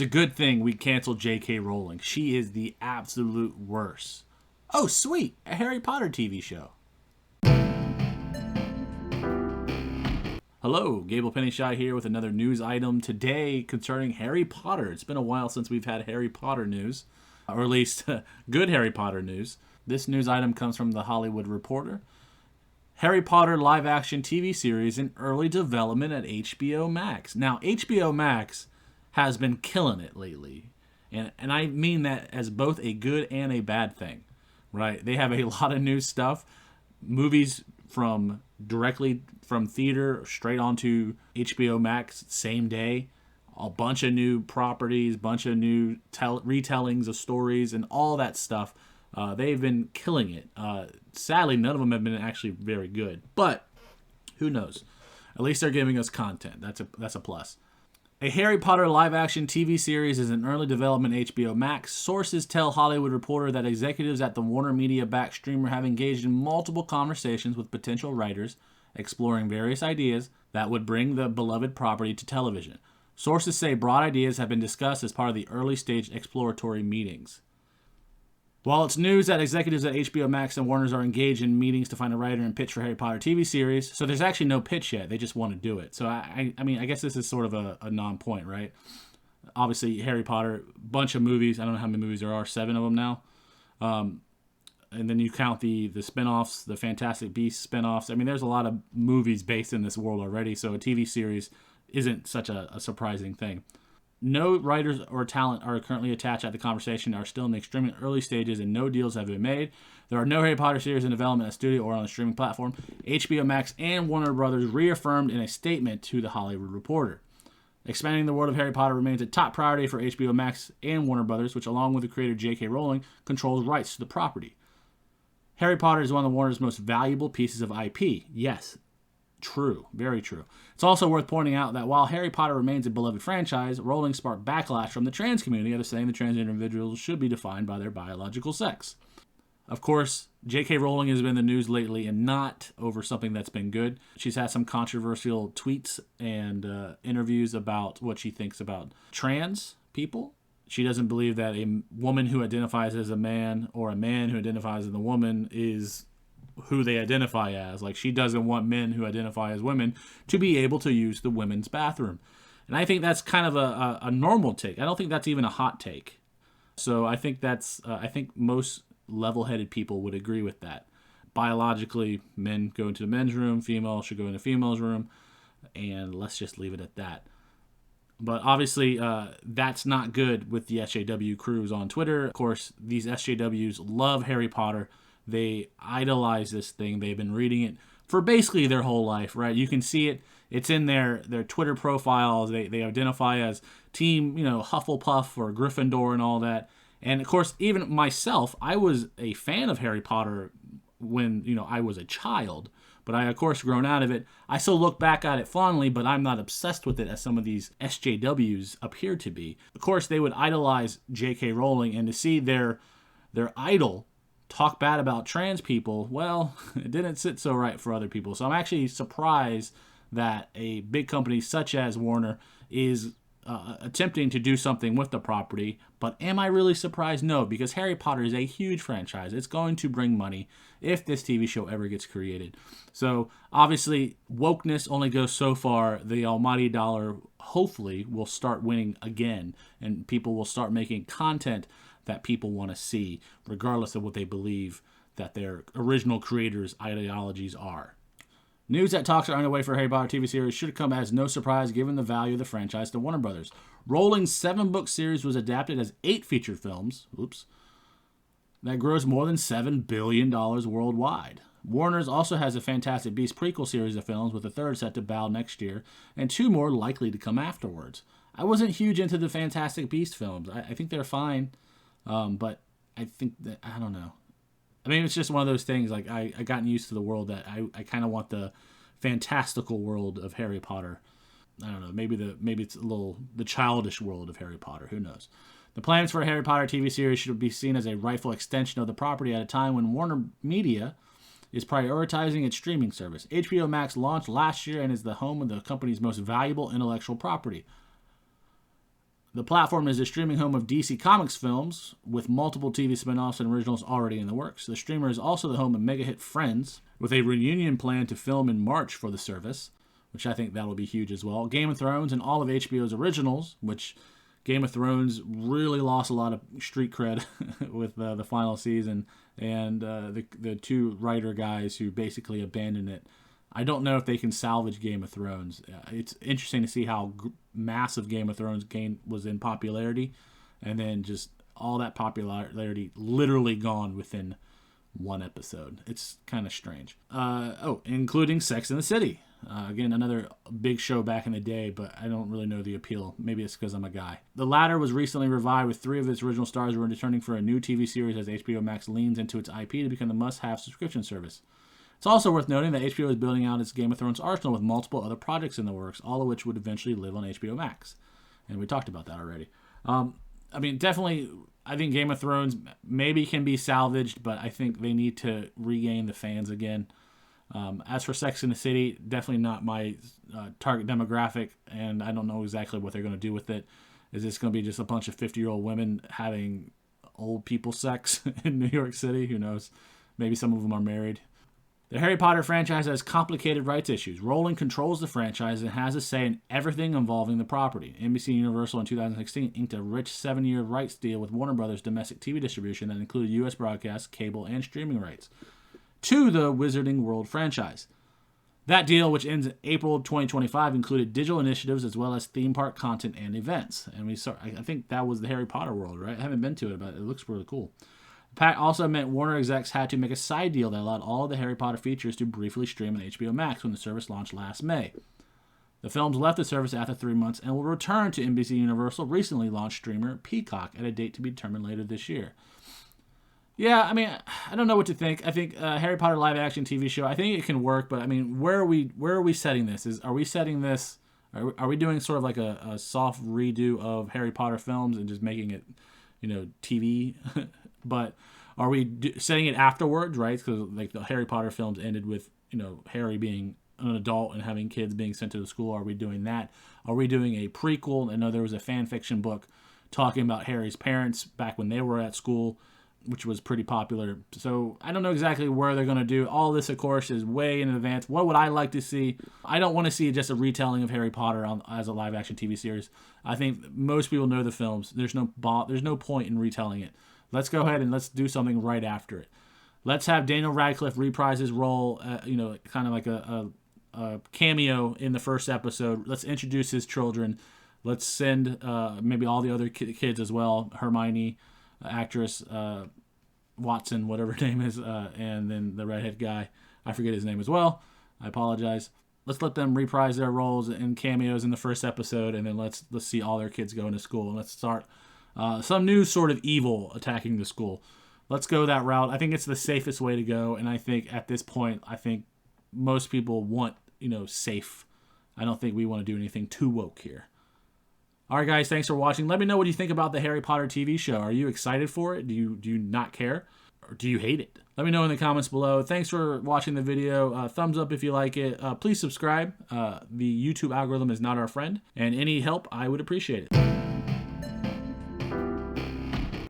a good thing we canceled J.K. Rowling. She is the absolute worst. Oh, sweet. A Harry Potter TV show. Hello, Gable Pennyshot here with another news item today concerning Harry Potter. It's been a while since we've had Harry Potter news, or at least good Harry Potter news. This news item comes from The Hollywood Reporter. Harry Potter live-action TV series in early development at HBO Max. Now, HBO Max has been killing it lately, and I mean that as both a good and a bad thing, right? They have a lot of new stuff, movies from directly from theater straight onto HBO Max same day, a bunch of new properties, bunch of new retellings of stories, and all that stuff. They've been killing it. Sadly, none of them have been actually very good, but who knows? At least they're giving us content. That's a plus. A Harry Potter live-action TV series is in early development at HBO Max. Sources tell Hollywood Reporter that executives at the Warner Media-backed streamer have engaged in multiple conversations with potential writers, exploring various ideas that would bring the beloved property to television. Sources say broad ideas have been discussed as part of the early-stage exploratory meetings. While it's news that executives at HBO Max and Warner's are engaged in meetings to find a writer and pitch for Harry Potter TV series, so there's actually no pitch yet. They just want to do it. So, I mean, I guess this is sort of a non-point, right? Obviously, Harry Potter, bunch of movies. I don't know how many movies there are, 7 of them now. And then you count the spinoffs, the Fantastic Beasts spinoffs. I mean, there's a lot of movies based in this world already, so a TV series isn't such a surprising thing. No writers or talent are currently attached at the conversation, are still in the extremely early stages, and no deals have been made. There are no Harry Potter series in development at studio or on the streaming platform. HBO Max and Warner Brothers reaffirmed in a statement to The Hollywood Reporter. Expanding the world of Harry Potter remains a top priority for HBO Max and Warner Brothers, which, along with the creator J.K. Rowling, controls rights to the property. Harry Potter is one of Warner's most valuable pieces of IP. Yes, true. Very true. It's also worth pointing out that while Harry Potter remains a beloved franchise, Rowling sparked backlash from the trans community of saying the transgender individuals should be defined by their biological sex. Of course, J.K. Rowling has been in the news lately, and not over something that's been good. She's had some controversial tweets and interviews about what she thinks about trans people. She doesn't believe that a woman who identifies as a man or a man who identifies as a woman is who they identify as. Like, she doesn't want men who identify as women to be able to use the women's bathroom. And I think that's kind of a normal take. I don't think that's even a hot take. So I think I think most level-headed people would agree with that. Biologically, men go into the men's room, female should go into the female's room, and let's just leave it at that. But obviously, that's not good with the SJW crews on Twitter. Of course, these SJWs love Harry Potter. They idolize this thing. They've been reading it for basically their whole life, right? You can see it. It's in their Twitter profiles. They identify as Team, Hufflepuff or Gryffindor and all that. And, of course, even myself, I was a fan of Harry Potter when, I was a child. But I, of course, grown out of it. I still look back at it fondly, but I'm not obsessed with it as some of these SJWs appear to be. Of course, they would idolize J.K. Rowling, and to see their idol talk bad about trans people, well, it didn't sit so right for other people. So I'm actually surprised that a big company such as Warner is attempting to do something with the property. But am I really surprised? No, because Harry Potter is a huge franchise. It's going to bring money if this TV show ever gets created. So obviously, wokeness only goes so far. The almighty dollar hopefully will start winning again, and people will start making content that people want to see, regardless of what they believe that their original creators' ideologies are. News that talks are underway for Harry Potter TV series should come as no surprise given the value of the franchise to Warner Brothers. Rowling's 7-book series was adapted as 8 feature films, that gross more than $7 billion worldwide. Warner's also has a Fantastic Beasts prequel series of films, with a 3rd set to bow next year, and 2 more likely to come afterwards. I wasn't huge into the Fantastic Beasts films. I think they're fine. But I think that, I don't know. I mean, it's just one of those things, like, I gotten used to the world that I kind of want the fantastical world of Harry Potter. I don't know, maybe it's a little the childish world of Harry Potter, who knows. The plans for a Harry Potter TV series should be seen as a rightful extension of the property at a time when Warner Media is prioritizing its streaming service. HBO Max launched last year and is the home of the company's most valuable intellectual property. The platform is a streaming home of DC Comics films, with multiple TV spin-offs and originals already in the works. The streamer is also the home of mega hit Friends, with a reunion planned to film in March for the service, which I think that'll be huge as well. Game of Thrones and all of HBO's originals, which Game of Thrones really lost a lot of street cred with the final season, and the two writer guys who basically abandoned it. I don't know if they can salvage Game of Thrones. It's interesting to see how massive Game of Thrones was in popularity, and then just all that popularity literally gone within one episode. It's kind of strange. Including Sex and the City. Again, another big show back in the day, but I don't really know the appeal. Maybe it's because I'm a guy. The latter was recently revived with 3 of its original stars who are returning for a new TV series as HBO Max leans into its IP to become the must-have subscription service. It's also worth noting that HBO is building out its Game of Thrones arsenal with multiple other projects in the works, all of which would eventually live on HBO Max. And we talked about that already. Definitely, I think Game of Thrones maybe can be salvaged, but I think they need to regain the fans again. As for Sex and the City, definitely not my target demographic, and I don't know exactly what they're going to do with it. Is this going to be just a bunch of 50-year-old women having old people sex in New York City? Who knows? Maybe some of them are married. The Harry Potter franchise has complicated rights issues. Rowling controls the franchise and has a say in everything involving the property. NBC Universal in 2016 inked a rich 7-year rights deal with Warner Brothers domestic TV distribution that included U.S. broadcast, cable, and streaming rights to the Wizarding World franchise. That deal, which ends in April 2025, included digital initiatives as well as theme park content and events. And I think that was the Harry Potter world, right? I haven't been to it, but it looks really cool. The pact also meant Warner execs had to make a side deal that allowed all of the Harry Potter features to briefly stream on HBO Max when the service launched last May. The films left the service after 3 months and will return to NBC Universal recently launched streamer Peacock at a date to be determined later this year. Yeah, I don't know what to think. I think Harry Potter live action TV show, I think it can work, but where are we setting this? Are we doing sort of like a soft redo of Harry Potter films and just making it, TV? But are we setting it afterwards, right? Because like the Harry Potter films ended with, Harry being an adult and having kids being sent to the school. Are we doing that? Are we doing a prequel? I know there was a fan fiction book talking about Harry's parents back when they were at school, which was pretty popular. So I don't know exactly where they're going to do. All this, of course, is way in advance. What would I like to see? I don't want to see just a retelling of Harry Potter as a live-action TV series. I think most people know the films. There's no point in retelling it. Let's go ahead and let's do something right after it. Let's have Daniel Radcliffe reprise his role, kind of like a cameo in the first episode. Let's introduce his children. Let's send maybe all the other kids as well. Hermione, actress, Watson, whatever her name is, and then the redhead guy. I forget his name as well. I apologize. Let's let them reprise their roles and cameos in the first episode, and then let's see all their kids go into school. And let's start some new sort of evil attacking the school. Let's go that route. I think it's the safest way to go, and I think at this point, most people want, safe. I don't think we want to do anything too woke here. All right, guys, thanks for watching. Let me know what you think about the Harry Potter TV show. Are you excited for it? Do you not care? Or do you hate it? Let me know in the comments below. Thanks for watching the video. Thumbs up if you like it. Please subscribe. The YouTube algorithm is not our friend, and any help, I would appreciate it.